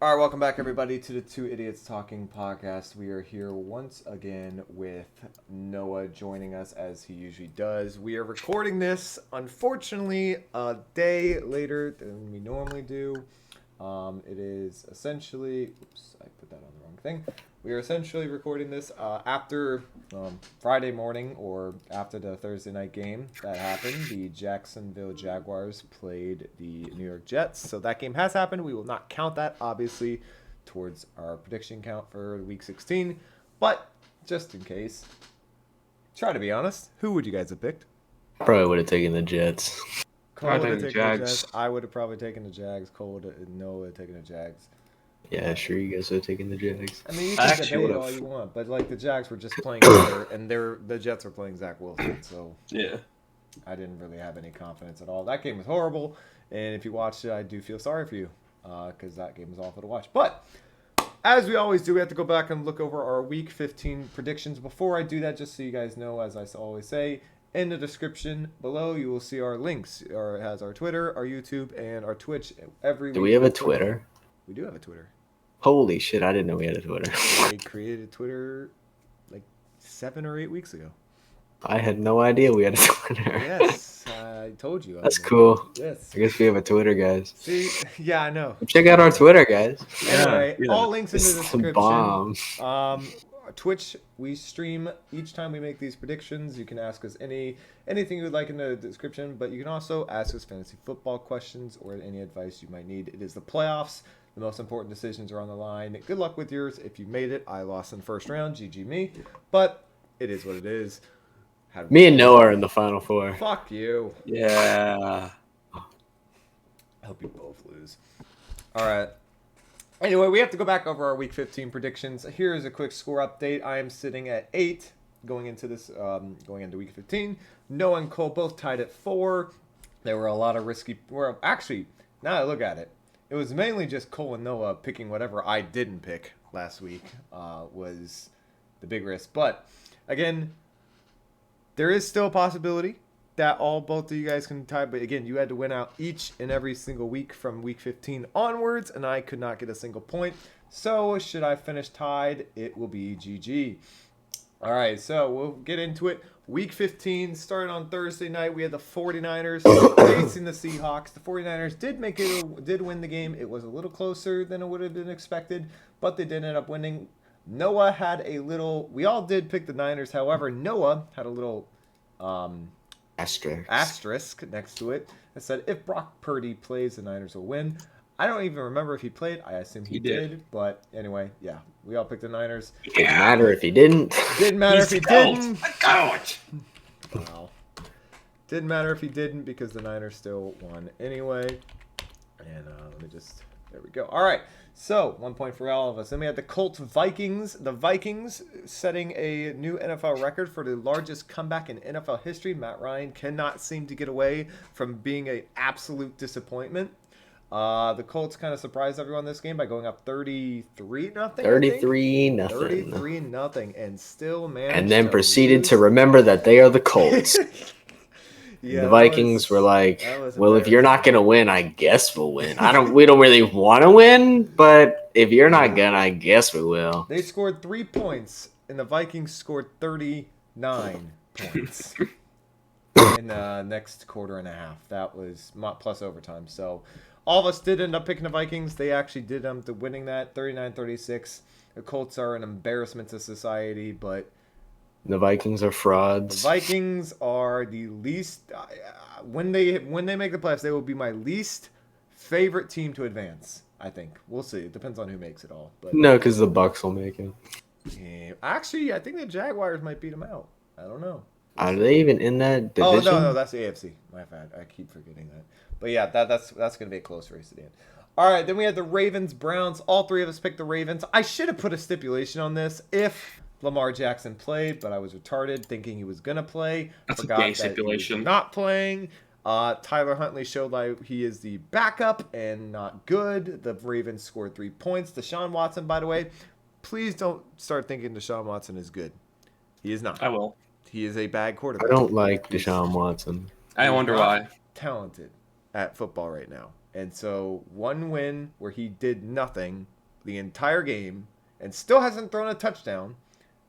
All right, welcome back, everybody, to the Two Idiots Talking podcast. We are here once again with Noah joining us as he usually does. We are recording this, unfortunately, a day later than we normally do. It is essentially, oops, I put that on the wrong thing. We are essentially recording this after Friday morning or after the Thursday night game that happened. The Jacksonville Jaguars played the New York Jets. So that game has happened. We will not count that, obviously, towards our prediction count for Week 16. But just in case, try to be honest. Who would you guys have picked? Probably would have taken the Jets. Cole would have the taken the Jags. Jets. I would have probably taken the Jags. Noah would have taken the Jags. Yeah, sure, you guys would have taken the Jags. I mean, you I can actually debate all would've. you want, but like the Jags were just playing better, and the Jets are playing Zach Wilson, so Yeah. I didn't really have any confidence at all. That game was horrible, and if you watched it, I do feel sorry for you because that game was awful to watch. But as we always do, we have to go back and look over our Week 15 predictions. Before I do that, just so you guys know, as I always say, in the description below, you will see our links. It has our Twitter, our YouTube, and our Twitch every week. Do we have a Twitter? We do have a Twitter. Holy shit, I didn't know we had a Twitter. I created Twitter like 7 or 8 weeks ago. I had no idea we had a Twitter. Yes, I told you. That's cool. Yes. I guess we have a Twitter, guys. See, yeah, I know. Check out our Twitter, guys. Anyway, Yeah. all links in the It's the description. bomb. Twitch, we stream each time we make these predictions. You can ask us anything you would like in the description, but you can also ask us fantasy football questions or any advice you might need. It is the playoffs. The most important decisions are on the line. Good luck with yours. If you made it, I lost in the first round. GG me. But it is what it is. Me and Noah are in the Final Four. Fuck you. Yeah. I hope you both lose. All right. Anyway, we have to go back over our Week 15 predictions. Here is a quick score update. I am sitting at 8 going into Week 15. Noah and Cole both tied at 4. There were a lot of risky. Actually, now I look at it, it was mainly just Cole and Noah picking whatever I didn't pick last week was the big risk. But again, there is still a possibility that both of you guys can tie. But again, you had to win out each and every single week from Week 15 onwards, and I could not get a single point. So should I finish tied, it will be GG. All right, so we'll get into it. Week 15 started on Thursday night. We had the 49ers facing the Seahawks. The 49ers did win the game. It was a little closer than it would have been expected, but they did end up winning. Noah had a little. We all did pick the Niners. However, Noah had a little asterisk next to it that said if Brock Purdy plays, the Niners will win. I don't even remember if he played. I assume he did. But anyway, yeah, we all picked the Niners. Didn't matter if he didn't. Didn't matter if he didn't. Goat. Wow. Didn't matter if he didn't because the Niners still won anyway. And there we go. All right. So 1 point for all of us. Then we had the Colts Vikings. The Vikings setting a new NFL record for the largest comeback in NFL history. Matt Ryan cannot seem to get away from being an absolute disappointment. The Colts kind of surprised everyone this game by going up 33-0. 33-0. 33-0, and still managed. And then to proceeded lose. to remember that they are the Colts. Yeah, the Vikings were like, that was well, if you're not going to win, I guess we'll win. We don't really want to win, but if you're not going to, I guess we will. They scored 3 points, and the Vikings scored 39 points in the next quarter and a half. That was plus overtime. So all of us did end up picking the Vikings. They actually did end up winning that 39-36. The Colts are an embarrassment to society, but The Vikings are the frauds. Vikings are the least. When they make the playoffs, they will be my least favorite team to advance. I think we'll see. It depends on who makes it all. But No, because the Bucks will make it. yeah, actually, I think the Jaguars might beat them out. I don't know. Are they even in that division? Oh no, that's the AFC. My bad. I keep forgetting that. But yeah, that's gonna be a close race at the end. All right, then we had the Ravens Browns. All three of us picked the Ravens. I should have put a stipulation on this if Lamar Jackson played, but I was retarded thinking he was gonna play. That's Forgot a gay that he was stipulation. not playing. Tyler Huntley showed like he is the backup and not good. The Ravens scored 3 points. Deshaun Watson, by the way, please don't start thinking Deshaun Watson is good. He is not. I will. He is a bad I quarterback. don't like Deshaun Watson. I wonder why. Talented at football right now. And so one win where he did nothing the entire game and still hasn't thrown a touchdown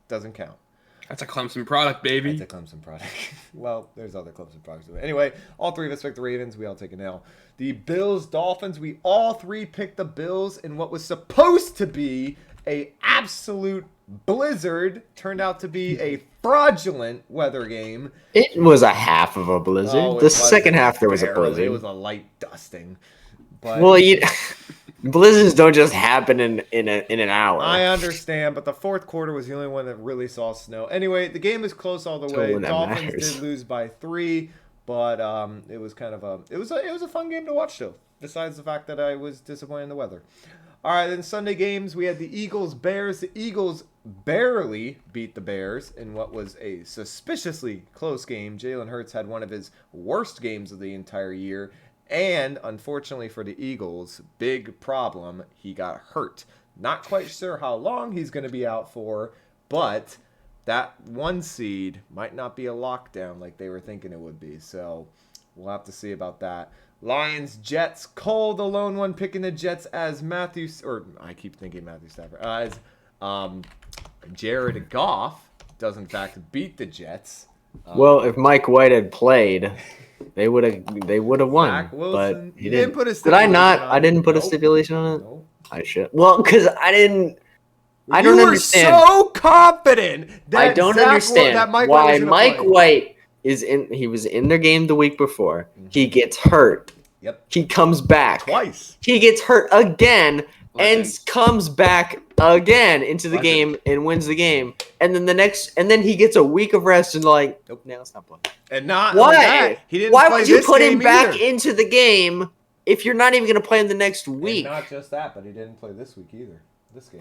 doesn't count. That's a Clemson product, baby. That's a Clemson product. Well, there's other Clemson products. Anyway, all three of us picked the Ravens. We all take an L. The Bills, Dolphins. We all three picked the Bills in what was supposed to be a absolute blizzard. Turned out to be a fraudulent weather game. It was a half of a blizzard. Oh, The second half there was a barely. blizzard. It was a light dusting. But Well, blizzards don't just happen in an hour. I understand, but the fourth quarter was the only one that really saw snow. Anyway, the game is close all the That's way. all that Dolphins matters. did lose by 3, but it was kind of it was a fun game to watch though. Besides the fact that I was disappointed in the weather. All right, then Sunday games we had the Eagles Bears. The Eagles barely beat the Bears in what was a suspiciously close game. Jalen Hurts had one of his worst games of the entire year. And unfortunately for the Eagles, big problem, he got hurt. Not quite sure how long he's going to be out for, but that 1 seed might not be a lockdown like they were thinking it would be. So we'll have to see about that. Lions, Jets, Cole, the lone one picking the Jets as Matthew, or I keep thinking Matthew Stafford, as Jared Goff does in fact beat the Jets. Well, if Mike White had played, they would have won. Zach Wilson, But you didn't put a Did I stipulation not? on I it. didn't put a Nope. stipulation on it. Nope. I should. Well, because I didn't. I You don't were understand. so confident that I don't Zach understand that Mike White why was gonna Mike play. White is in. He was in their game the week before. He gets hurt. Yep. He comes back. Twice. He gets hurt again and Legend. comes back again into the Legend. game and wins the game. And then he gets a week of rest and like, nope, now it's not playing. And not Why? only that, he didn't Why play would you this put him game back either. into the game if you're not even going to play him the next And week? not just that, but he didn't play this week either. This game.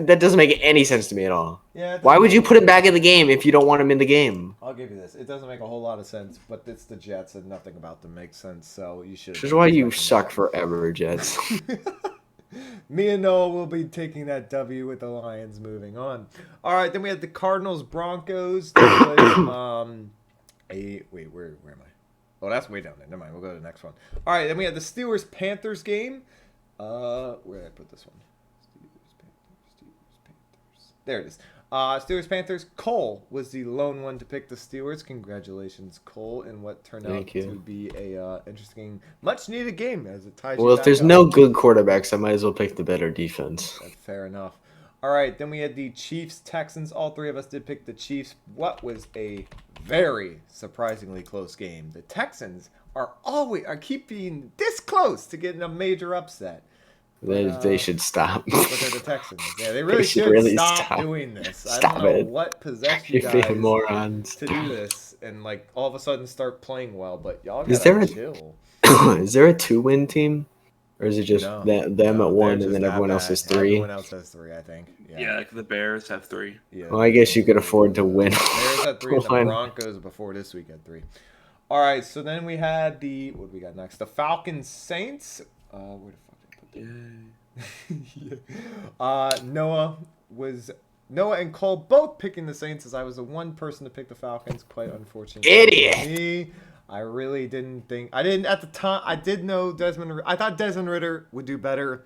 That doesn't make any sense to me at all. Yeah. it Why doesn't would you make put him sense. back in the game if you don't want him in the game? I'll give you this. It doesn't make a whole lot of sense, but it's the Jets and nothing about them makes sense. So you should. Which is why you suck forever, Jets. Me and Noah will be taking that W with the Lions moving on. All right, then we had the Cardinals Broncos. That was, where am I? Oh, that's way down there. Never mind. We'll go to the next one. All right, then we had the Steelers Panthers game. Where did I put this one? Steelers Panthers. There it is. Steelers Panthers. Cole was the lone one to pick the Steelers. Congratulations, Cole, in what turned out Thank you. to be a interesting, much needed game as it ties. you Well, if back there's up. no good quarterbacks, I might as well pick the better defense. That's fair enough. All right, then we had the Chiefs Texans. All three of us did pick the Chiefs. What was a very surprisingly close game. The Texans are keep being this close to getting a major upset. They should stop. But they're the Texans. Yeah, they really should should really stop stop. doing this. Stop I don't know it. what possessed you You guys big morons. to do this and like all of a sudden start playing well, but y'all Is gotta there a- chill. Is there a 2-win team? Or is it just No, them no, at 1 they're and just then that everyone else bad. is 3? Everyone else has 3, I think. Yeah, like the Bears have 3. Yeah. Well, I guess you could afford to win. Bears had 3 and the one. Broncos before this week had 3. All right, so then we had what do we got next? The Falcons Saints. Where the fuck did I put that? Yeah. Noah and Cole both picking the Saints as I was the one person to pick the Falcons. Quite unfortunate. Idiot. For me. I really didn't think. I didn't at the time. I did know Desmond. I thought Desmond Ritter would do better.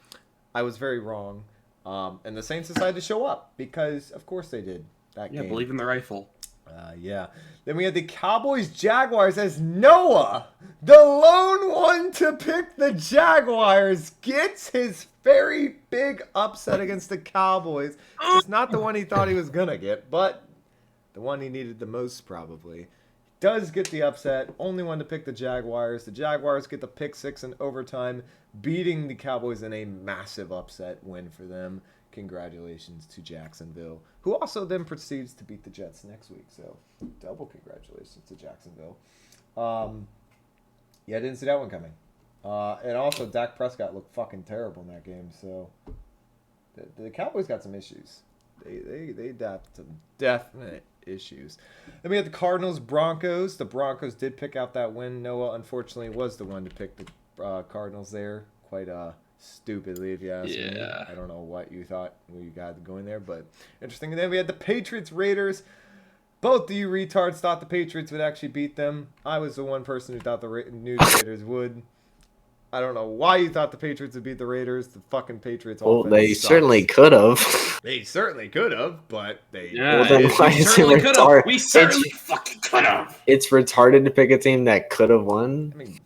I was very wrong. And the Saints decided to show up because, of course, they did that Yeah, game. believe in the rifle. Yeah. Then we had the Cowboys Jaguars as Noah, the lone one to pick the Jaguars, gets his very big upset against the Cowboys. It's not the one he thought he was going to get, but the one he needed the most probably. Does get the upset. Only one to pick the Jaguars. The Jaguars get the pick 6 in overtime, beating the Cowboys in a massive upset win for them. Congratulations to Jacksonville, who also then proceeds to beat the Jets next week. So, double congratulations to Jacksonville. Yeah, I didn't see that one coming. And also, Dak Prescott looked fucking terrible in that game. So, the Cowboys got some issues. They got some definite issues. Then we had the Cardinals Broncos. The Broncos did pick out that win. Noah, unfortunately, was the one to pick the Cardinals there. Quite stupidly, if you ask me. Yeah. I don't know what you thought we got going there, but interesting. And then we had the Patriots Raiders. Both of you retards thought the Patriots would actually beat them. I was the one person who thought the New Raiders would. I don't know why you thought the Patriots would beat the Raiders. The fucking Patriots. Well, offense they sucks. certainly could have. They certainly could have, but they. Yeah, Well, then we why is it certainly could have. retarded? We certainly fucking could have. It's retarded to pick a team that could have won. I mean,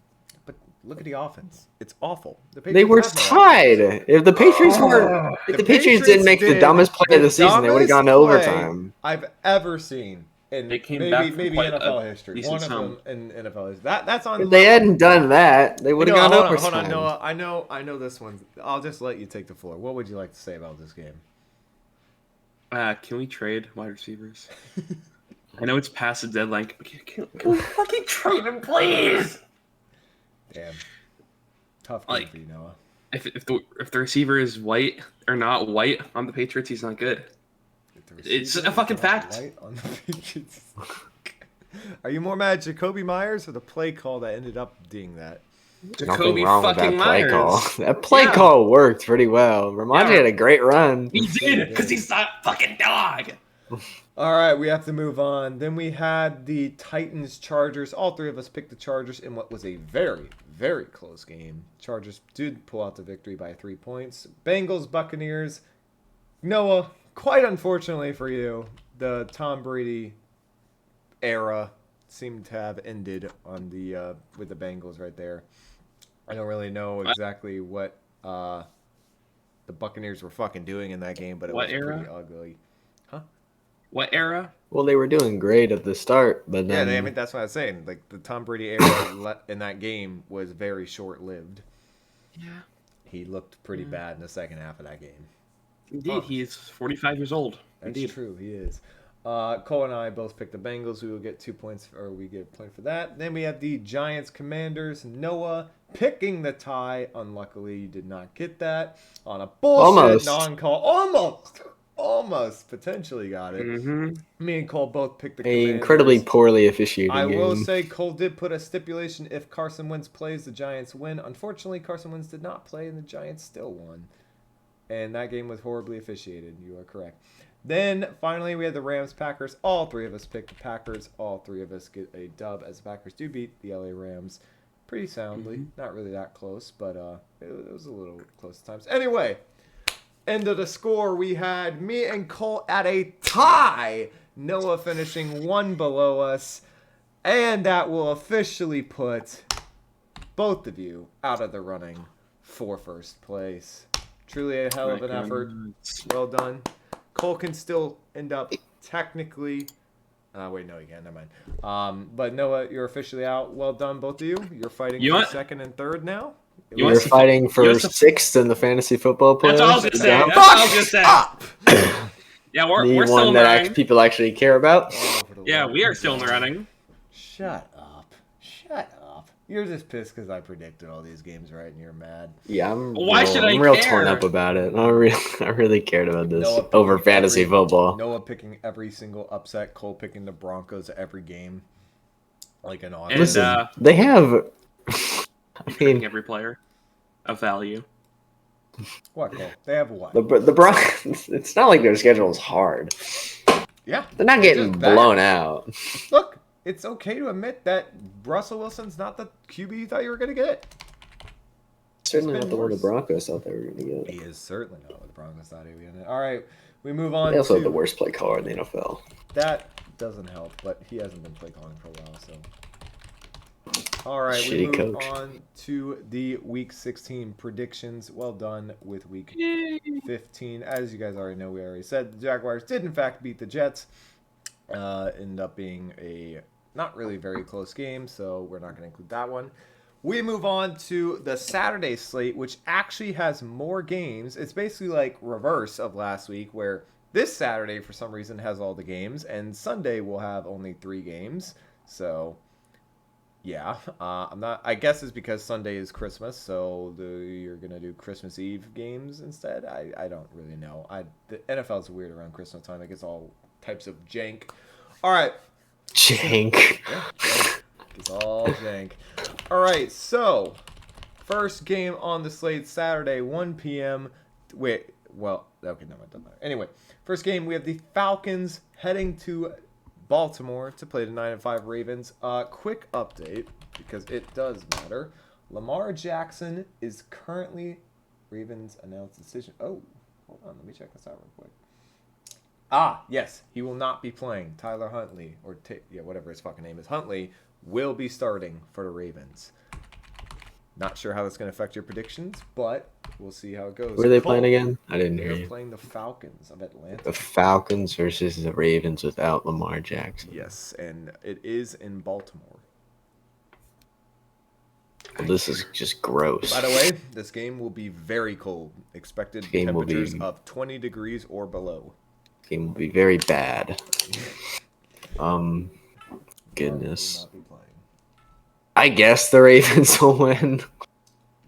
but look at the offense. It's awful. The They were Patriots have no offense. tied. If the Patriots were, if the Patriots didn't make the did dumbest play of the season, they would have gone to dumbest play overtime. I've ever seen in They came maybe back from maybe quite a NFL history. decent One of them sum. in NFL history. That's on. If they hadn't done that, they would have You know, gone hold overtime. on, Noah. I know this one. I'll just let you take the floor. What would you like to say about this game? Can we trade wide receivers? I know it's past the deadline. But can we fucking trade him, please? Damn. Tough game Like- for you, Noah. If the receiver is white or not white on the Patriots, he's not good. If the It's receiver a fucking is not fact. white on the Patriots. Are you more mad at Jacoby Myers or the play call that ended up being that? Nothing Jacoby wrong with that fucking play Myers. call. That play Yeah. call worked pretty well. Ramondre Yeah. had a great run. He did because he's not a fucking dog. All right, we have to move on. Then we had the Titans Chargers. All three of us picked the Chargers in what was a very, very close game. Chargers did pull out the victory by 3 points. Bengals Buccaneers. Noah, quite unfortunately for you, the Tom Brady era seemed to have ended on the with the Bengals right there. I don't really know exactly what the Buccaneers were fucking doing in that game, but it What was era? pretty ugly. What era? Well, they were doing great at the start, but Yeah, then I mean that's what I was saying. Like the Tom Brady era in that game was very short-lived. Yeah. He looked pretty bad in the second half of that game. Indeed, he's 45 years old. That's Indeed. true, he is. Cole and I both picked the Bengals. We will get 2 points, or we get a point for that. Then we have the Giants Commanders. Noah picking the tie. Unluckily, you did not get that on a bullshit Almost. non-call. Almost potentially got it. Mm-hmm. Me and Cole both picked the a Commanders. incredibly poorly officiated I game. will say Cole did put a stipulation: if Carson Wentz plays, the Giants win. Unfortunately, Carson Wentz did not play, and the Giants still won. And that game was horribly officiated. You are correct. Then finally, we had the Rams Packers. All three of us picked the Packers. All three of us get a dub, as the Packers do beat the LA Rams pretty soundly. Not really that close, but it was a little close at times. Anyway, end of the score, we had me and Cole at a tie. Noah finishing one below us. And that will officially put both of you out of the running for first place. Truly a hell of an effort. Well done. Cole can still end up technically. Wait, no, he can't. Never mind. But Noah, you're officially out. Well done, both of you. You're fighting You for want- second and third now. You You're want- fighting for want some- sixth in the fantasy football playoffs. That's all I was gonna say. Yeah. That's all I was gonna say. Yeah, we're The still one in the that running. people actually care about. All over the Yeah, world. we are still in the running. Shut up. Shut up. You're just pissed because I predicted all these games right and you're mad. Yeah, I'm Why real, should I I'm real care? torn up about it. I really cared about this Noah picking over fantasy every- football. Noah picking every single upset. Cole picking the Broncos every game. Like an honor. And, Listen, they have. I Picking mean, every player of value. What, Cole? They have what? the Broncos. It's not like their schedule is hard. Yeah. They're not They're getting just bad. blown out. Look, it's okay to admit that Russell Wilson's not the QB you thought you were going to get. Certainly been not the one the worse. Broncos thought they were going to get. He is certainly not what the Broncos thought he was going to get. All right, we move on They also to... have the worst play caller in the NFL. That doesn't help, but he hasn't been play calling for a while, so... All right, we Shitty move coach. on to the Week 16 predictions. Well done with Week 15. As you guys already know, we already said the Jaguars did in fact beat the Jets. Ended up being a not really very close game, so we're not going to include that one. We move on to the Saturday slate, which actually has more games. It's basically like reverse of last week, where this Saturday, for some reason, has all the games, and Sunday will have only 3 games. So, yeah, I guess it's because Sunday is Christmas, so you're gonna do Christmas Eve games instead. I don't really know. The NFL's weird around Christmas time. It gets all types of jank. All right. Jank. It's all jank. All right, so first game on the slate Saturday, 1 p.m. Okay, no, it doesn't matter. Anyway, first game we have the Falcons heading to Baltimore to play the 9-5 Ravens. Quick update because it does matter. Lamar Jackson is currently Ravens announced decision. Oh, hold on. Let me check this out real quick. Ah, yes. He will not be playing. Tyler Huntley, or whatever his fucking name is, Huntley, will be starting for the Ravens. Not sure how that's going to affect your predictions, but we'll see how it goes. Where are they playing again? I didn't hear They're you. playing the Falcons of Atlanta. The Falcons versus the Ravens without Lamar Jackson. Yes, and it is in Baltimore. Well, this is just gross. By the way, this game will be very cold. Expected Game will temperatures be- of 20 degrees or below. Game will be very bad. Goodness. Will not be playing. I guess the Ravens will win.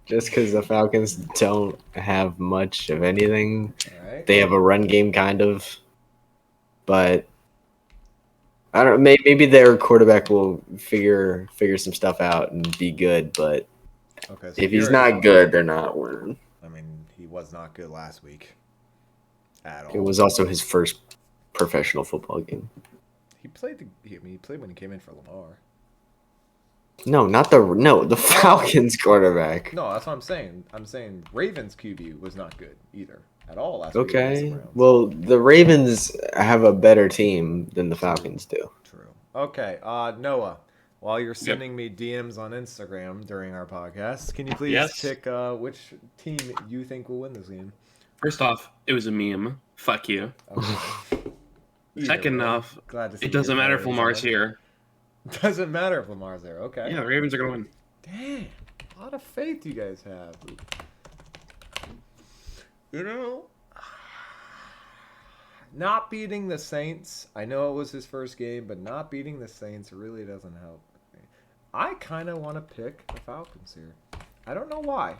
Just because the Falcons don't have much of anything. All right. They have a run game, kind of. But I don't. Maybe their quarterback will figure some stuff out and be good. But Okay. So if he's you're- not good, they're not winning. I mean, he was not good last week. At all. It was also his first professional football game. He played. He played when he came in for Lamar. No, the Falcons quarterback. No, that's what I'm saying. I'm saying Ravens QB was not good either at all last week. against the Okay. Browns. Well, the Ravens have a better team than the Falcons do. True. Okay. Noah, while you're sending me DMs on Instagram during our podcast, can you please Yes. pick which team you think will win this game? First off, it was a meme. Fuck you. Okay. Either Second way, off, glad to see it doesn't your matter if priorities Lamar's are. here. Doesn't matter if Lamar's there. Okay. Yeah, the Ravens are gonna win. Damn. A lot of faith you guys have. You know, not beating the Saints. I know it was his first game, but not beating the Saints really doesn't help. I kind of want to pick the Falcons here. I don't know why,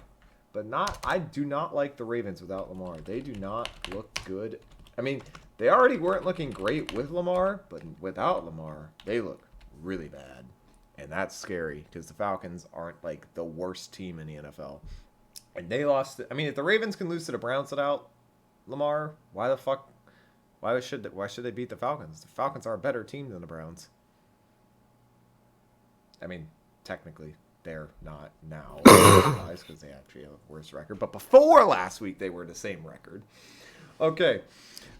but I do not like the Ravens without Lamar. They do not look good. I mean, they already weren't looking great with Lamar, but without Lamar, they look really bad. And that's scary because the Falcons aren't like the worst team in the NFL. And they lost. I mean, if the Ravens can lose to the Browns without Lamar, why the fuck? Why should they beat the Falcons? The Falcons are a better team than the Browns. I mean, technically, they're not now because they actually have a worse record. But before last week, they were the same record. Okay,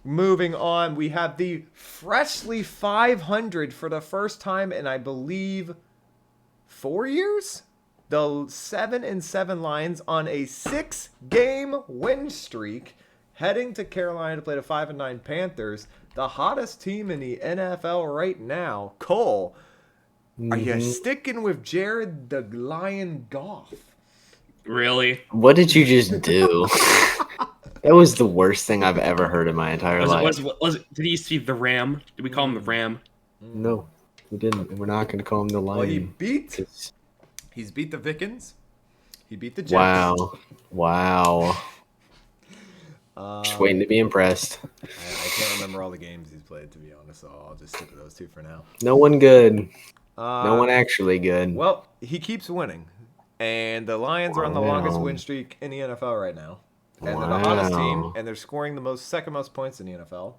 moving on. We have the freshly 500 for the first time in, I believe, 4 years. The 7-7 Lions on a 6-game win streak, heading to Carolina to play the 5-9 Panthers, the hottest team in the NFL right now. Cole, are you sticking with Jared the Lion Goff? Really? What did you just do? That was the worst thing I've ever heard in my entire life. Did he used to be the Ram? Did we call him the Ram? No, we didn't. We're not going to call him the Well, he Lion. beat. He's beat the Vikings. He beat the Jets. Wow. Just waiting to be impressed. I can't remember all the games he's played, to be honest, so I'll just stick with those two for now. No one good. Uh, No one actually good. Well, he keeps winning. And the Lions are on the Wow. longest win streak in the NFL right now. And they're the hottest team, Wow. and they're scoring the second most points in the NFL.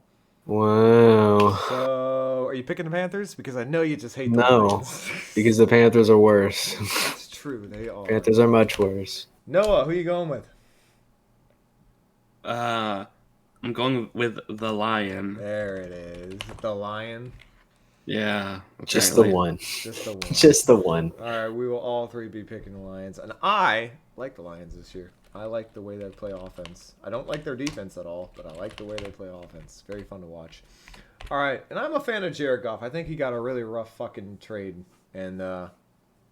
Wow. So, are you picking the Panthers? Because I know you just hate the No, Lions. because the Panthers are worse. It's true, they are. Panthers are much worse. Noah, who you going with? I'm going with the Lion. There it is. The Lion. Yeah. Just the apparently. one. Just the one. Just the one. All right, we will all three be picking the Lions. And I like the Lions this year. I like the way they play offense. I don't like their defense at all, but I like the way they play offense. Very fun to watch. All right, and I'm a fan of Jared Goff. I think he got a really rough fucking trade. And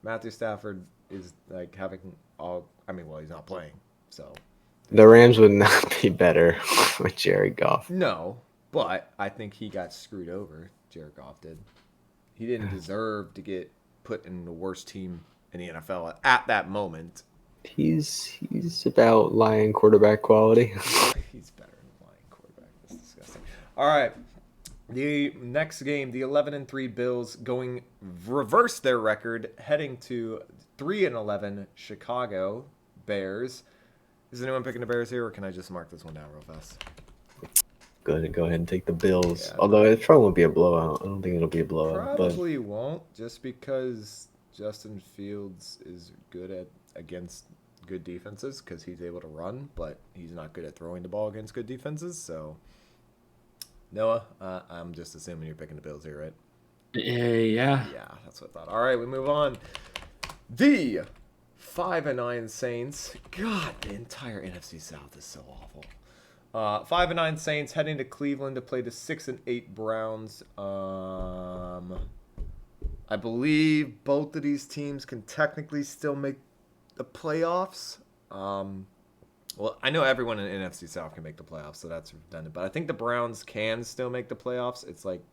Matthew Stafford is like having all. I mean, well, he's not playing, so. The Rams would not be better with Jared Goff. No, but I think he got screwed over. Jared Goff did. He didn't deserve to get put in the worst team in the NFL at that moment. He's about Lion quarterback quality. He's better than Lion quarterback. That's disgusting. All right. The next game, the 11-3 Bills going reverse their record, heading to 3-11 Chicago Bears. Is anyone picking the Bears here, or can I just mark this one down real fast? Go ahead and take the Bills. Yeah. Although it probably won't be a blowout. I don't think it'll be a blowout. Probably won't, just because Justin Fields is good at against good defenses because he's able to run, but he's not good at throwing the ball against good defenses. So, Noah, I'm just assuming you're picking the Bills here, right? Yeah. Yeah, that's what I thought. All right, we move on. The 5-9 Saints. God, the entire NFC South is so awful. 5-9 Saints heading to Cleveland to play the 6-8 Browns. I believe both of these teams can technically still make the playoffs. Well, I know everyone in the NFC South can make the playoffs, so that's redundant. But I think the Browns can still make the playoffs. It's like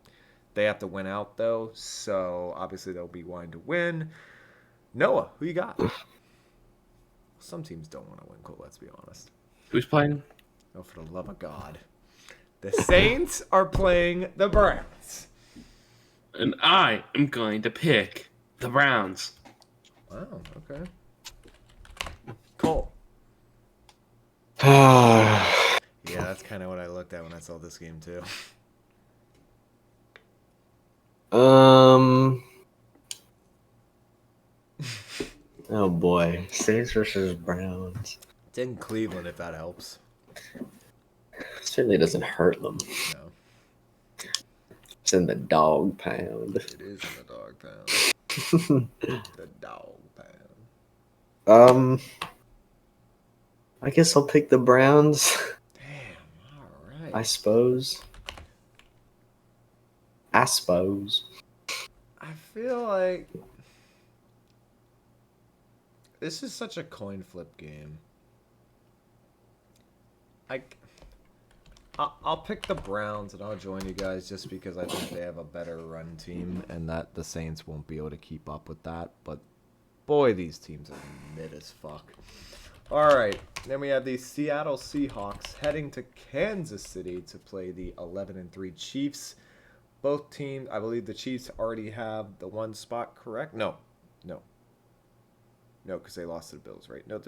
they have to win out, though. So obviously they'll be wanting to win. Noah, who you got? Some teams don't want to win, Cole, let's be honest. Who's playing? Oh, for the love of God. The Saints are playing the Browns. And I am going to pick the Browns. Wow, okay. Cole. um, Yeah, that's kind of what I looked at when I saw this game, too. oh boy, Saints versus Browns. It's in Cleveland, if that helps. Certainly doesn't hurt them. No, It's in the dog pound. it is in the dog pound. The dog pound. I guess I'll pick the Browns. Damn, all right. I suppose. I feel like this is such a coin flip game. I'll pick the Browns and I'll join you guys just because I think they have a better run team and that the Saints won't be able to keep up with that. But boy, these teams are mid as fuck. All right, then we have the Seattle Seahawks heading to Kansas City to play the 11-3 Chiefs. Both teams, I believe the Chiefs already have the one spot correct. No, because they lost to the Bills, right? No,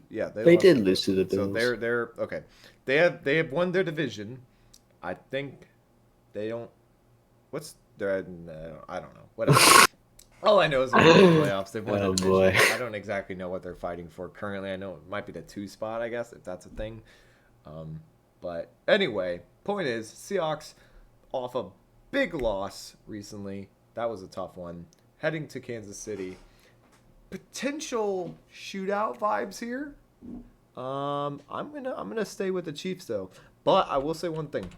yeah, They lost did to the lose to the So Bills. they're okay. They have won their division. I think they don't. What's their? I don't know. Whatever. All I know is they're in the playoffs. They've won Oh, the division. boy. I don't exactly know what they're fighting for currently. I know it might be the 2 spot, I guess, if that's a thing. But anyway, point is, Seahawks off a big loss recently. That was a tough one. Heading to Kansas City. Potential shootout vibes here. I'm gonna stay with the Chiefs though. But I will say one thing.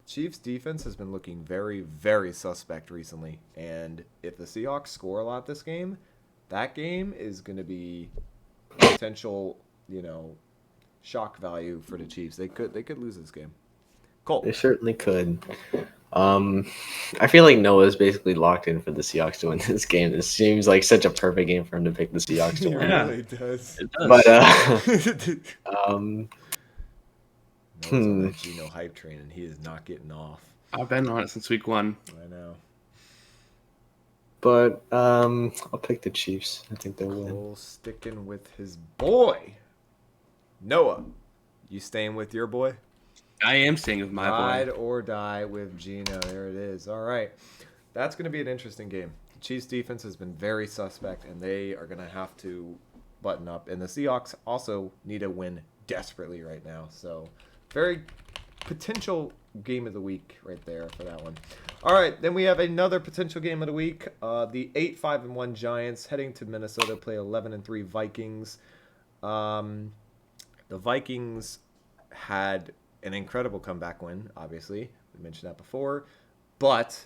Chiefs defense has been looking very, very suspect recently. And if the Seahawks score a lot this game, that game is gonna be potential, shock value for the Chiefs. They could lose this game. Cole. They certainly could. I feel like Noah's basically locked in for the Seahawks to win this game. This seems like such a perfect game for him to pick the Seahawks to It win. Yeah. really does. It does. But Noah's on that Geno hype train and he is not getting off. I've been on it since week 1. I know. I'll pick the Chiefs. I think they'll win. Cole sticking with his boy. Noah, you staying with your boy? I am staying with my Ride boy. or die with Geno. There it is. All right. That's going to be an interesting game. The Chiefs defense has been very suspect, and they are going to have to button up. And the Seahawks also need a win desperately right now. So, very potential game of the week right there for that one. All right. Then we have another potential game of the week. The 8-5-1 Giants heading to Minnesota play 11-3 Vikings. The Vikings had an incredible comeback win, obviously. We mentioned that before. But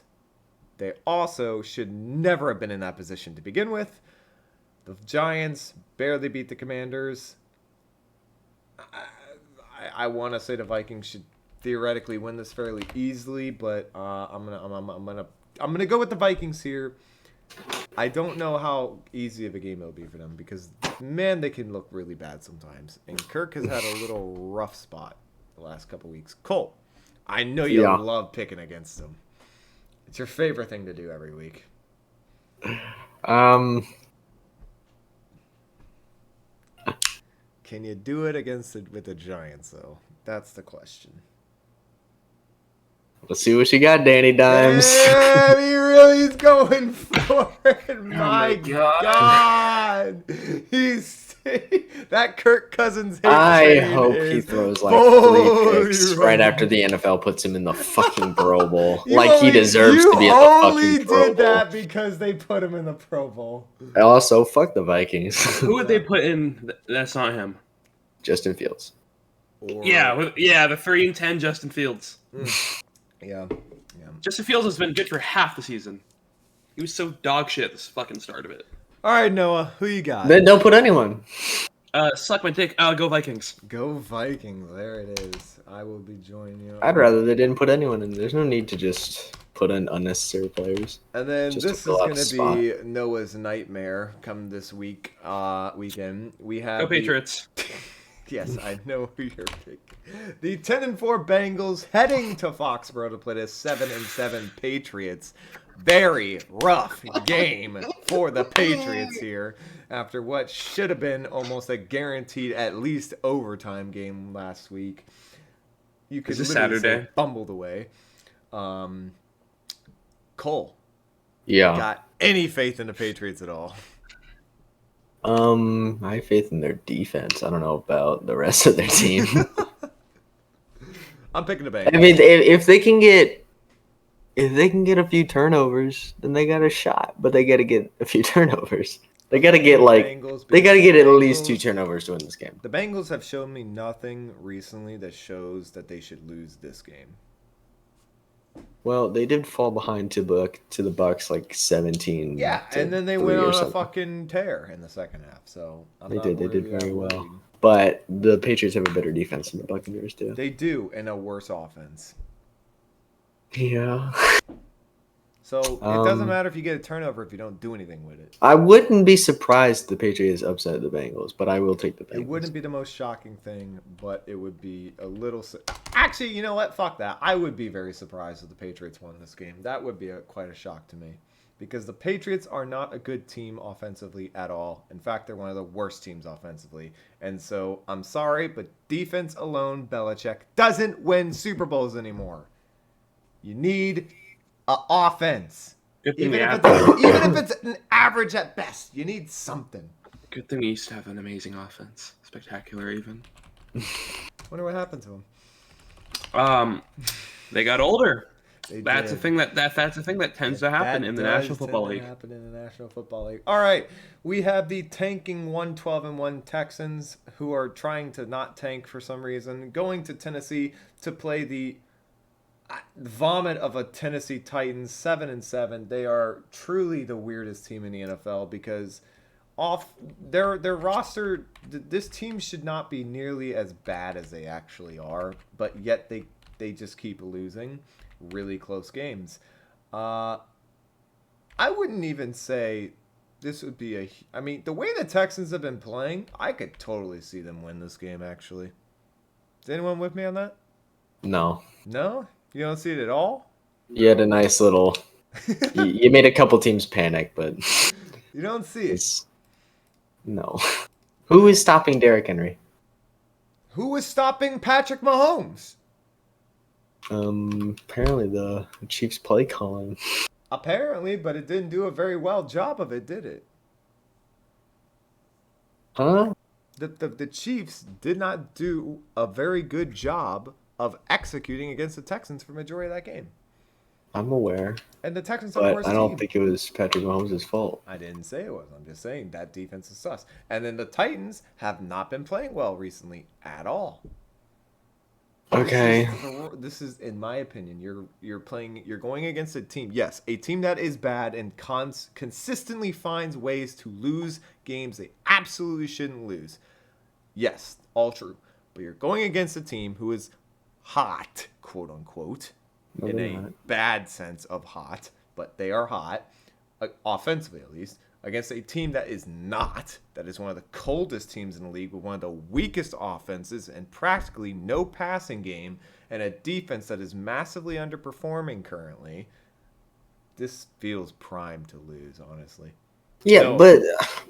they also should never have been in that position to begin with. The Giants barely beat the Commanders. I want to say the Vikings should theoretically win this fairly easily, but I'm gonna go with the Vikings here. I don't know how easy of a game it'll be for them because, man, they can look really bad sometimes. And Kirk has had a little rough spot the last couple weeks. Cole, I know you Yeah. love picking against them. It's your favorite thing to do every week. Can you do it with the Giants, though? That's the question. Let's see what you got, Danny Dimes. Damn, he really is going for it. My God. God. He's that Kirk Cousins hit I train hope he is throws like fully 3 picks running. right after the NFL puts him in the fucking Pro Bowl. You Like he only- deserves you to be in the only fucking Pro did Bowl. that because they put him in the Pro Bowl. Also, fuck the Vikings. Who would they put in? That's not him. Justin Fields. Or- Yeah, the 3-10 Justin Fields. yeah. Justin Fields has been good for half the season. He was so dog shit at the fucking start of it. All right, Noah, who you got? Then don't put anyone. Suck my dick. Go Vikings. Go Vikings. There it is. I will be joining you. I'd rather they didn't put anyone in. There's no need to just put in unnecessary players. And then Just to this is fill out going the to be Noah's nightmare come this weekend. We have Go Patriots. Yes, I know who you're picking. The 10-4 Bengals heading to Foxborough to play the 7-7 Patriots. Very rough game for the Patriots here after what should have been almost a guaranteed at least overtime game last week. You could Is this literally say Saturday? bumbled away. Cole, Yeah. got any faith in the Patriots at all? I have faith in their defense. I don't know about the rest of their team. I'm picking the Bengals. I mean, if they can get a few turnovers, then they got a shot. But they got to get a few turnovers. They got to get at least 2 turnovers to win this game. The Bengals have shown me nothing recently that shows that they should lose this game. Well, they did fall behind to the Bucks like 17. Yeah, to and then they 3 went or on a something. fucking tear in the second half. So They did very really well. worried. But the Patriots have a better defense than the Buccaneers do. They do, and a worse offense. Yeah. So it doesn't Um, matter if you get a turnover if you don't do anything with it. I wouldn't be surprised the Patriots upset the Bengals, but I will take the Bengals. It wouldn't be the most shocking thing, but it would be a little. Actually, you know what? Fuck that. I would be very surprised if the Patriots won this game. That would be quite a shock to me, because the Patriots are not a good team offensively at all. In fact, they're one of the worst teams offensively. And so I'm sorry, but defense alone, Belichick doesn't win Super Bowls anymore. You need an offense. Good thing, Even we if, have, even if it's an average at best, you need something. good thing we used to have an amazing offense. Spectacular, even. Wonder what happened to him. They got older. They That's did. a thing that's a thing that tends to happen That in the does National Football tend to League. happen in the National Football League. All right, we have the tanking 1-12-1 Texans who are trying to not tank for some reason, going to Tennessee to play the vomit of a Tennessee Titans 7-7. They are truly the weirdest team in the NFL because off their roster, this team should not be nearly as bad as they actually are, but yet they just keep losing really close games. I wouldn't even say this would be I mean, the way the Texans have been playing, I could totally see them win this game, actually. Is anyone with me on that? No. No? You don't see it at all? You had a nice little. you made a couple teams panic, but You don't see it. it's no. Who is stopping Derrick Henry? Who is stopping Patrick Mahomes? Apparently the Chiefs play calling. Apparently, but it didn't do a very well job of it, did it? Huh? The Chiefs did not do a very good job of executing against the Texans for majority of that game. I'm aware, And the Texans are the but worst I don't team. think it was Patrick Mahomes' fault. I didn't say it was. I'm just saying that defense is sus. And then the Titans have not been playing well recently at all. Okay. This is in my opinion, you're going against a team. Yes, a team that is bad and consistently finds ways to lose games they absolutely shouldn't lose. Yes, all true. But you're going against a team who is hot, quote unquote, No, in they're a not. bad sense of hot, but they are hot, offensively at least, against a team that is not, that is one of the coldest teams in the league with one of the weakest offenses and practically no passing game and a defense that is massively underperforming currently. This feels primed to lose, honestly. Yeah, No. but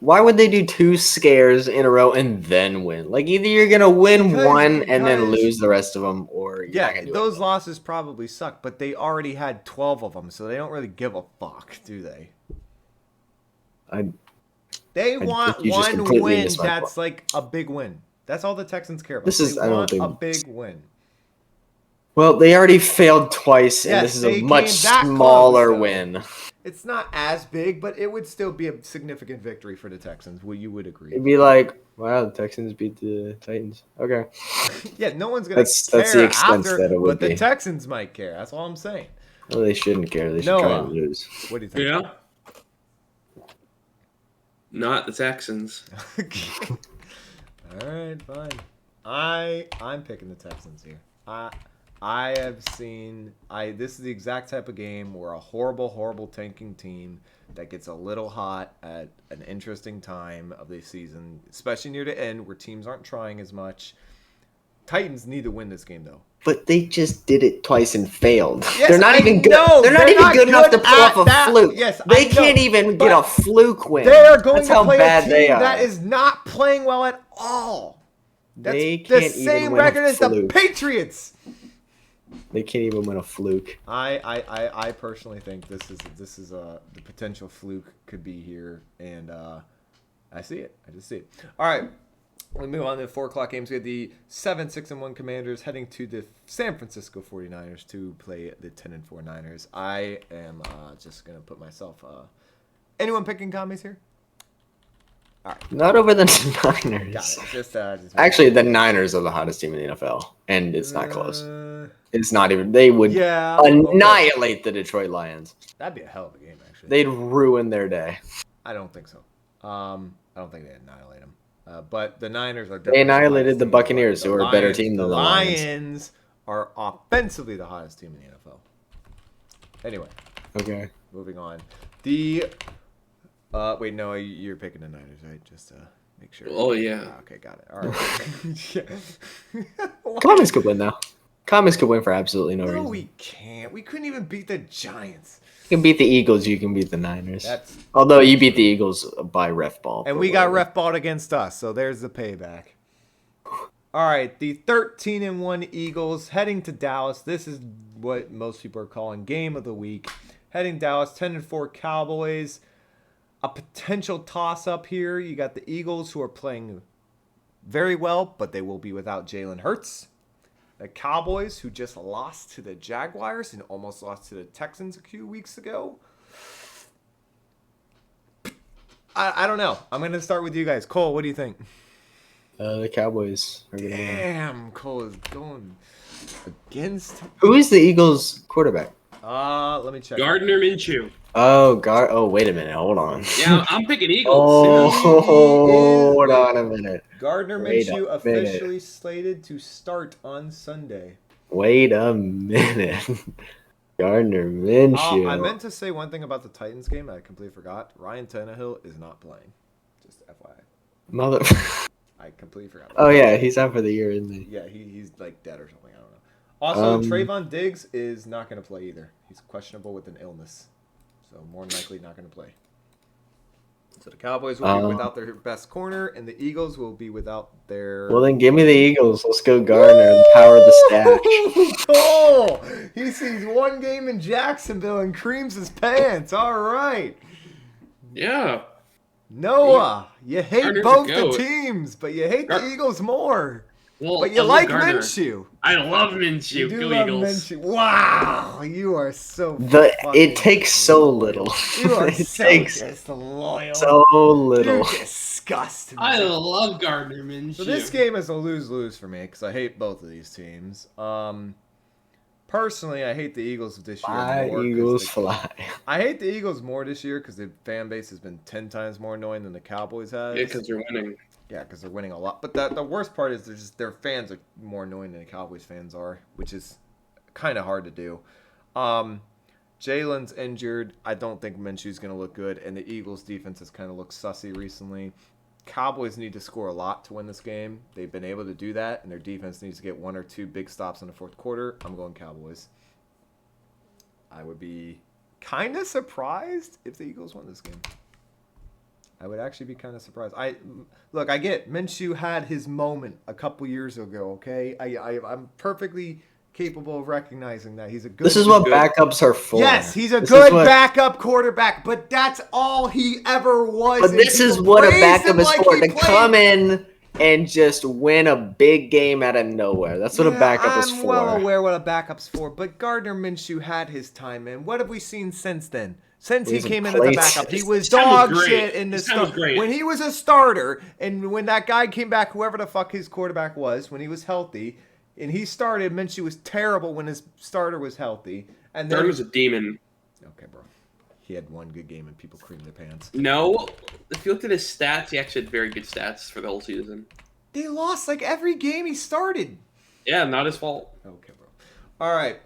why would they do 2 scares in a row and then win? Like either you're gonna win Because- one and then because- lose the rest of them, or you're not Yeah, gonna do those anything. losses probably suck, but they already had 12 of them, so they don't really give a fuck, do they? I They think want you just one completely win missed my that's point. like a big win. That's all the Texans care about. This is- They I don't want a think- big win. Well, they already failed twice, and Yes, this is a they much came that smaller close, though. win. It's not as big, but it would still be a significant victory for the Texans. Well, you would agree. It'd be like, wow, the Texans beat the Titans. Okay. Yeah, no one's gonna That's care the extent after, that it would but the be. Texans might care. That's all I'm saying. Well, they shouldn't care. They should try and lose. What do you think? Yeah. Not the Texans. All right, fine. I'm picking the Texans here. I have seen this is the exact type of game where a horrible tanking team that gets a little hot at an interesting time of the season, especially near the end where teams aren't trying as much. Titans need to win this game though. But they just did it twice and failed. Yes, they're not I even good. know. They're not They're even not good enough to good pull at off a that. fluke. Yes, they I know, can't even but get a fluke win. They are going That's to how play bad a they team are. that is not playing well at all. That's They the can't even same win a record as the fluke. Patriots. They can't even win a fluke. I personally think this is the potential fluke could be here, and I see it. I just see it. All right, we move on to the 4:00 games. We have the 7-6-1 Commanders heading to the San Francisco 49ers to play the 10-4 Niners. I am just gonna put myself. Anyone picking commies here? All right, Not over the got Niners. it. Just Actually, the Niners are the hottest team in the NFL, and it's not close. Uh, It's not even. They would Yeah, okay. annihilate the Detroit Lions. That'd be a hell of a game, actually. They'd ruin their day. I don't think so. I don't think they annihilate them. But the Niners are. They definitely annihilated the hottest team. Buccaneers, The who are a better Lions- team than the the Lions. Lions are offensively the hottest team in the NFL. Anyway, Okay. moving on. The wait, no, you're picking the Niners, right? Just to make sure. Oh, yeah. Okay, got it. All right. Yeah. Commies could win though. Commies could win for absolutely no No, reason. we can't. We couldn't even beat the Giants. You can beat the Eagles. You can beat the Niners. That's Although you beat the Eagles by ref ball. And but we got whatever. ref balled against us, so there's the payback. All right, the 13-1 Eagles heading to Dallas. This is what most people are calling game of the week. Heading Dallas, 10-4 Cowboys. A potential toss-up here. You got the Eagles, who are playing very well, but they will be without Jalen Hurts. The Cowboys, who just lost to the Jaguars and almost lost to the Texans a few weeks ago. I don't know. I'm going to start with you guys. Cole, what do you think? The Cowboys are gonna win. Damn, Cole is going against. Who is the Eagles quarterback? Let me check. Gardner Minshew. Oh, wait a minute. Hold on. Yeah, I'm picking Eagles. Oh, He hold is- on a minute. Gardner Wait a Minshew minute. officially slated to start on Sunday. Wait a minute. Gardner Minshew. I meant to say one thing about the Titans game. I completely forgot. Ryan Tannehill is not playing. Just FYI. Mother. I completely forgot. Oh yeah, he's out for the year, isn't he? Yeah, he's like dead or something. I don't know. Also, Um, Trayvon Diggs is not going to play either. He's questionable with an illness, so more than likely not going to play. So the Cowboys will be without their best corner, and the Eagles will be without their. Well then, give me the Eagles. Let's go Gardner and power the stack. Oh, he sees one game in Jacksonville and creams his pants. All right, Yeah. Noah, you hate Gardner's a both the goat. teams, but you hate the Gar- Eagles more. Well, But you I love like Gardner. Minshew. I love Minshew. You do Go love Eagles. Minshew. Wow, you are so. It fucking takes so loyal. little. You are It so takes disloyal. so little. You disgust me. I love Gardner Minshew. So this game is a lose-lose for me because I hate both of these teams. Personally, I hate the Eagles this year Fly, more. 'cause Eagles the- fly. I hate the Eagles more this year because the fan base has been 10 times more annoying than the Cowboys has. Yeah, because they're winning. Yeah, because they're winning a lot. But the worst part is their fans are more annoying than the Cowboys fans are, which is kind of hard to do. Jalen's injured. I don't think Minshew's going to look good. And the Eagles' defense has kind of looked sussy recently. Cowboys need to score a lot to win this game. They've been able to do that, and their defense needs to get one or two big stops in the fourth quarter. I'm going Cowboys. I would be kind of surprised if the Eagles won this game. I would actually be kind of surprised. I get Minshew had his moment a couple years ago. Okay, I'm perfectly capable of recognizing that. He's a good. This is what backups are for. Yes, he's a This good is what- backup quarterback, but that's all he ever was. But and this is people what a praise backup him is like for, he to played- come in and just win a big game out of nowhere. That's what a backup is I'm for. well aware what a backup's for, but Gardner Minshew had his time in. What have we seen since then? Since he Hasn't came in as a played backup, he since. was His time was dog great. shit in the His time was start. great. When he was a starter, and when that guy came back, whoever the fuck his quarterback was, when he was healthy, and he started, Minshew was terrible when his starter was healthy. And then Darn was a demon. okay, bro, he had one good game and people creamed their pants. No, if you looked at his stats, he actually had very good stats for the whole season. They lost like every game he started. Yeah, not his fault. Okay, bro. All right.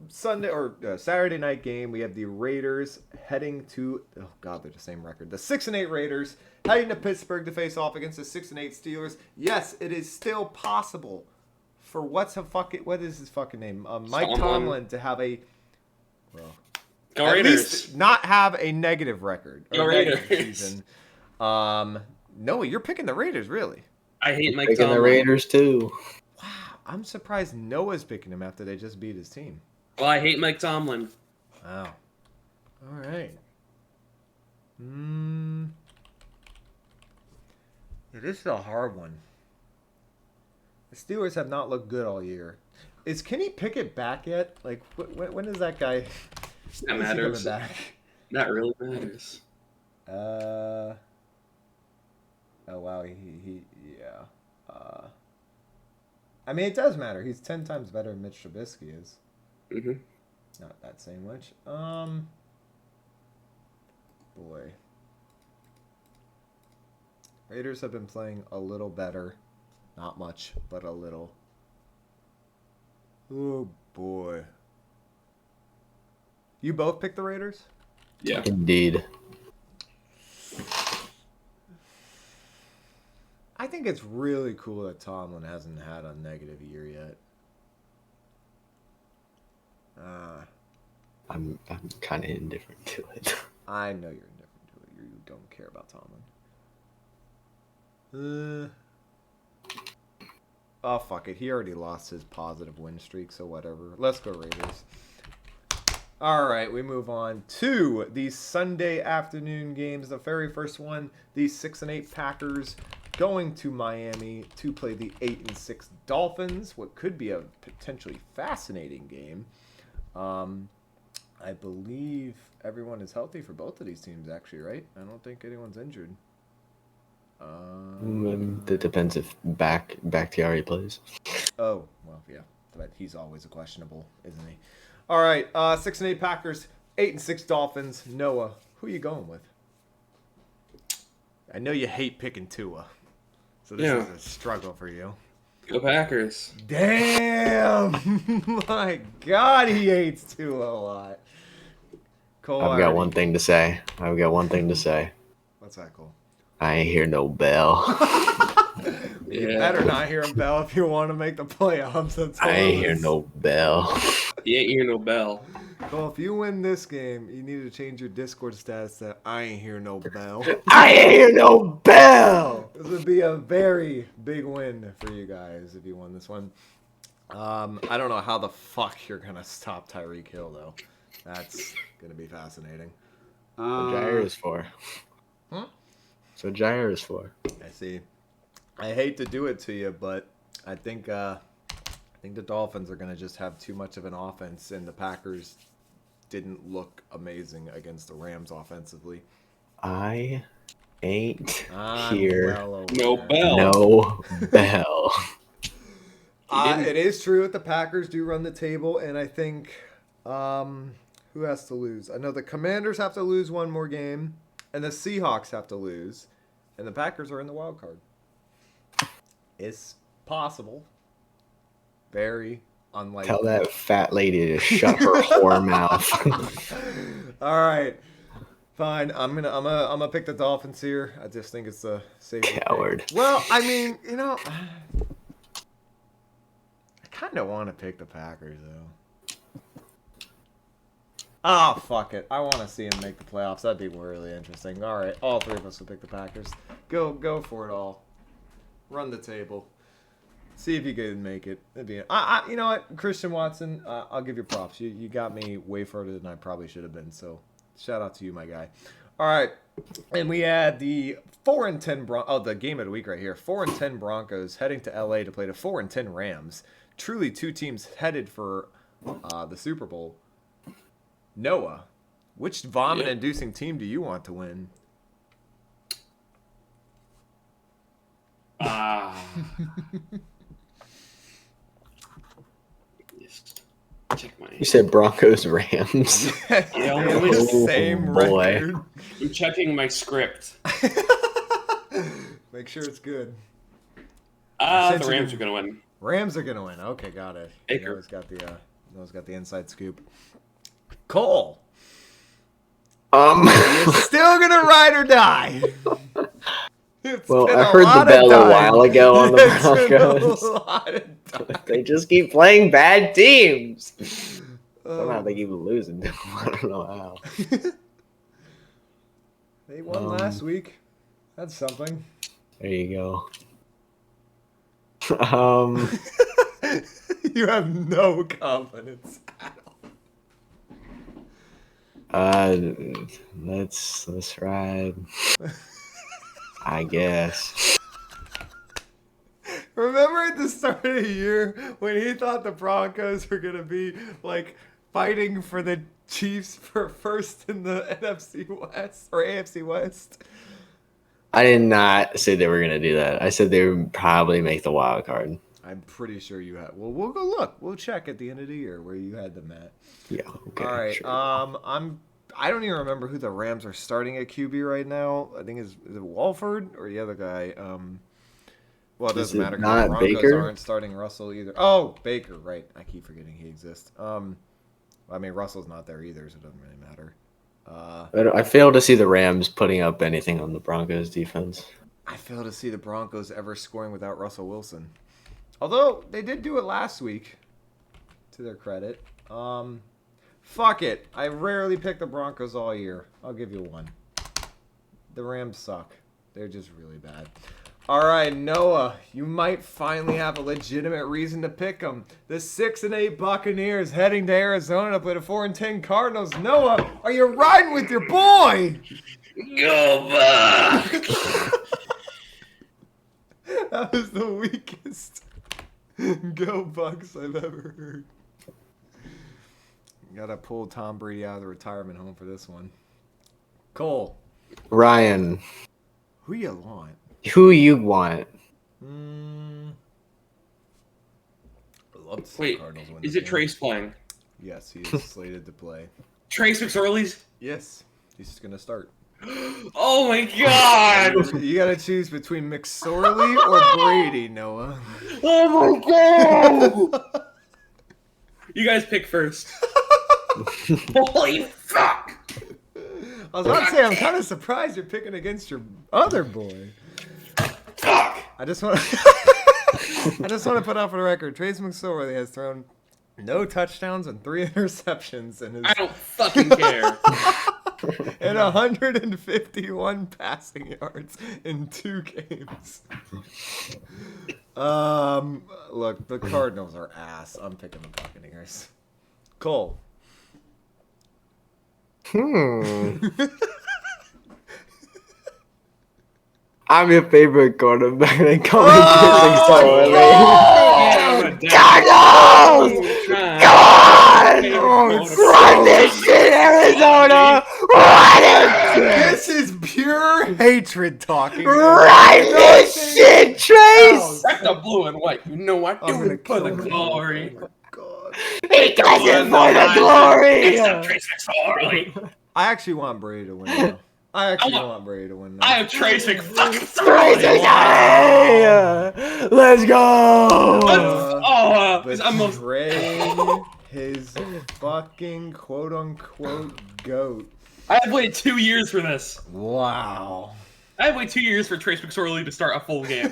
Sunday or Saturday night game, we have the Raiders heading to they're the same record. The 6-8 Raiders heading to Pittsburgh to face off against the 6-8 Steelers. Yes, it is still possible for what is his fucking name? Mike Tomlin to have a Go at Raiders. least not have a negative record Go or negative Raiders. season. Noah, you're picking the Raiders, really? I hate Mike Picking Tomlin. the Raiders too. Wow, I'm surprised Noah's picking him after they just beat his team. Well, I hate Mike Tomlin. Wow. All right. This is a hard one. The Steelers have not looked good all year. Is Kenny Pickett back yet? Like, when is that guy? That when is he coming matters. back? That really matters. Oh wow, yeah. I mean, it does matter. He's 10 times better than Mitch Trubisky is. hmm Not that saying much. Boy. Raiders have been playing a little better. Not much, but a little. Oh, boy. You both picked the Raiders? Yeah. Indeed. I think it's really cool that Tomlin hasn't had a negative year yet. I'm kind of indifferent to it. I know you're indifferent to it. You don't care about Tomlin. Oh, fuck it. He already lost his positive win streak, so whatever. Let's go Raiders. All right, we move on to the Sunday afternoon games. The very first one, the 6-8 Packers going to Miami to play the 8-6 Dolphins. What could be a potentially fascinating game. I believe everyone is healthy for both of these teams, actually, right? I don't think anyone's injured. That depends if Bakhtiari plays. Oh, well, yeah. But he's always a questionable, isn't he? All right, 6-8 Packers, 8-6 Dolphins. Noah, who are you going with? I know you hate picking Tua, so this is a struggle for you. Go Packers. Damn! My God, he hates Tua a lot. Cole, I've got one thing to say. What's that, Cole? I ain't hear no bell. You Yeah. better not hear a bell if you want to make the playoffs. That's I ain't all. hear no bell. He ain't hear no bell. Well, if you win this game, you need to change your Discord status to I ain't hear no bell. I ain't hear no bell. This would be a very big win for you guys if you won this one. I don't know how the fuck you're going to stop Tyreek Hill, though. That's going to be fascinating. What Jair is for. Huh? So Jair is for. I see. I hate to do it to you, but I think the Dolphins are going to just have too much of an offense, and the Packers didn't look amazing against the Rams offensively. I ain't I'm hear well aware. No bell. no bell. It is true that the Packers do run the table, and I think who has to lose? I know the Commanders have to lose one more game, and the Seahawks have to lose, and the Packers are in the wild card. It's possible. Very unlikely. Tell that fat lady to shut her whore mouth. All right, fine. I'm gonna pick the Dolphins here. I just think it's a safe Coward. pick. Well, I mean, I kind of want to pick the Packers though. Oh, fuck it. I want to see him make the playoffs. That'd be really interesting. All right, all three of us will pick the Packers. Go for it all. Run the table. See if you can make it. That'd be. You know what, Christian Watson, I'll give you props. You got me way further than I probably should have been. So, shout out to you, my guy. All right, and we had the 4-10 the game of the week right here. 4-10 Broncos heading to LA to play the 4-10 Rams. Truly, two teams headed for the Super Bowl. Noah, which vomit-inducing team do you want to win? Check my. You said Broncos Rams. The same boy. record. I'm checking my script. Make sure it's good. The Rams are gonna win. Rams are gonna win. Okay, got it. Baker. Noah's got the inside scoop. Cole, Well, still gonna ride or die. It's been I a heard the lot of bell a time. while ago on the It's been a Broncos. lot of time. They just keep playing bad teams. Somehow Um, they keep losing. I don't know how. They won last week. That's something. There you go. You have no confidence. Let's ride. I guess. Remember at the start of the year when he thought the Broncos were gonna be like fighting for the Chiefs for first in the NFC West or AFC West? I did not say they were gonna do that. I said they would probably make the wild card. I'm pretty sure you had. Well, we'll go look. We'll check at the end of the year where you had them at. Yeah. Okay. All right. Sure. I don't even remember who the Rams are starting at QB right now. I think is it Walford or the other guy? Well, it Is doesn't it matter not because the Broncos Baker? aren't starting Russell either. Oh, Baker, right. I keep forgetting he exists. I mean, Russell's not there either, so it doesn't really matter. I fail to see the Rams putting up anything on the Broncos defense. I fail to see the Broncos ever scoring without Russell Wilson. Although, they did do it last week, to their credit. Fuck it. I rarely pick the Broncos all year. I'll give you one. The Rams suck. They're just really bad. All right, Noah, you might finally have a legitimate reason to pick them. The 6-8 Buccaneers heading to Arizona to play the 4-10 Cardinals. Noah, are you riding with your boy? Go back. That was the weakest go Bucks I've ever heard. Gotta pull Tom Brady out of the retirement home for this one. Cole, Ryan, who you want? who you want? I'd love to see the Wait, Cardinals win is this it game. Trace playing? Yes, he is slated to play. Trace McSorley's? Yes, he's just gonna start. Oh my god! You gotta choose between McSorley or Brady, Noah. Oh my god! You guys pick first. Holy fuck! I was about to say, I'm kind of surprised you're picking against your other boy. Fuck! I just want to put out for the record, Trace McSorley has thrown no touchdowns and 3 interceptions in his I don't fucking care. and 151 passing yards in 2 games. Look, the Cardinals are ass. I'm picking the Buccaneers. Cole. I'm your favorite quarterback. They call me Cardinals! Run this shit, Arizona! Run it! This is pure hatred talking. Run this shit, Trace! Back the blue and white. You know what? I'm Do gonna it for the kill him. glory. Oh my God. He does it for the glory! Except Trace McSorley. I actually want Brady to win now. I actually I want- want Brady to win now. I am Trace McFucking Trace McSorley! Let's go! Betraying his fucking quote-unquote GOAT. I have waited 2 years for this. Wow. I have waited 2 years for Trace McSorley to start a full game.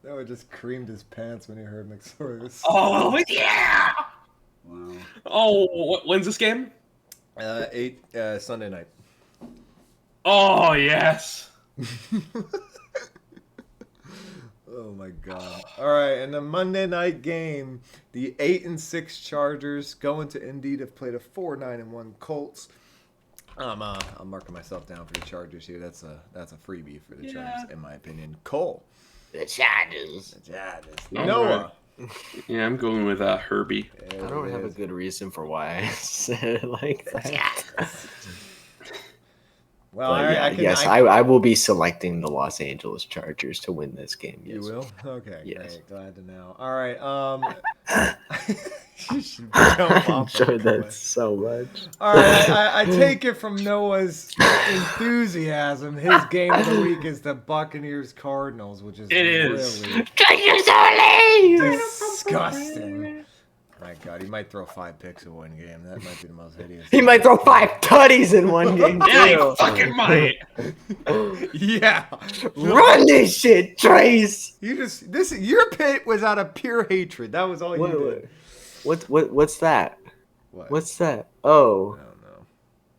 Noah just creamed his pants when he heard McSorley was Oh, yeah! Wow. Oh, when's this game? 8 Sunday night. Oh, yes. Oh my god! All right, and the Monday night game, the 8-6 Chargers going to Indy to play the 4-9-1 Colts. I'm marking myself down for the Chargers here. That's a freebie for the Chargers, in my opinion. Cole. The Chargers. The Chargers. All Noah. Yeah, I'm going with Herbie. I don't have a good reason for why I said it like that. Well, But yeah, I can, I will be selecting the Los Angeles Chargers to win this game. You Yes. will? Okay, Yes. great. Glad to know. All right. You should jump I off enjoyed that that so much. All right, I take it from Noah's enthusiasm. His game of the week is the Buccaneers Cardinals, which is It is. really Chargers only! disgusting. My God, he might throw 5 picks in one game. That might be the most hideous. He might throw 5 tutties in one game. Yeah, too. you fucking might. Yeah. Run this shit, Trace. Your pit was out of pure hatred. That was all you did. What's that? What? What's that? I Oh, don't know.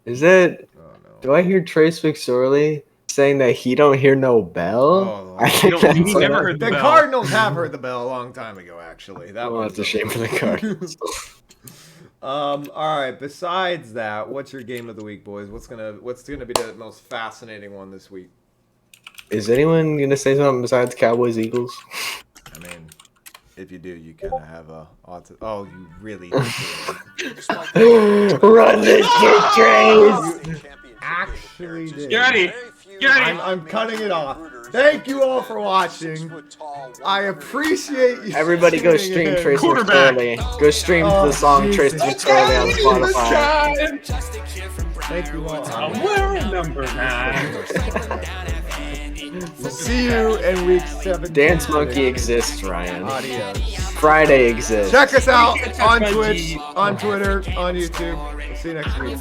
is it? Oh no. Do I hear Trace McSorley saying that he don't hear no bell? Oh, I think You that's never what- heard The bell. Cardinals have heard the bell a long time ago, actually. That Well, was that's a shame for the Cardinals. All right. Besides that, what's your game of the week, boys? What's gonna be the most fascinating one this week? Is anyone gonna say something besides Cowboys Eagles? I mean, if you do, you kind of have a. Oh, you really. Run this shit, Trace. Actually did. Get ready. Get ready. I'm cutting it off. Thank you all for watching. I appreciate you. Everybody go tuning stream in. Trace Quarterback. McSorley. Go stream Oh, the song Jesus. Trace McSorley on Spotify. Thank you all. I'm wearing number 9. We'll see you in week 7. Dance Monkey exists, Ryan. Adios. Friday exists. Check us out on Twitch, on Twitter, on YouTube. See you next week.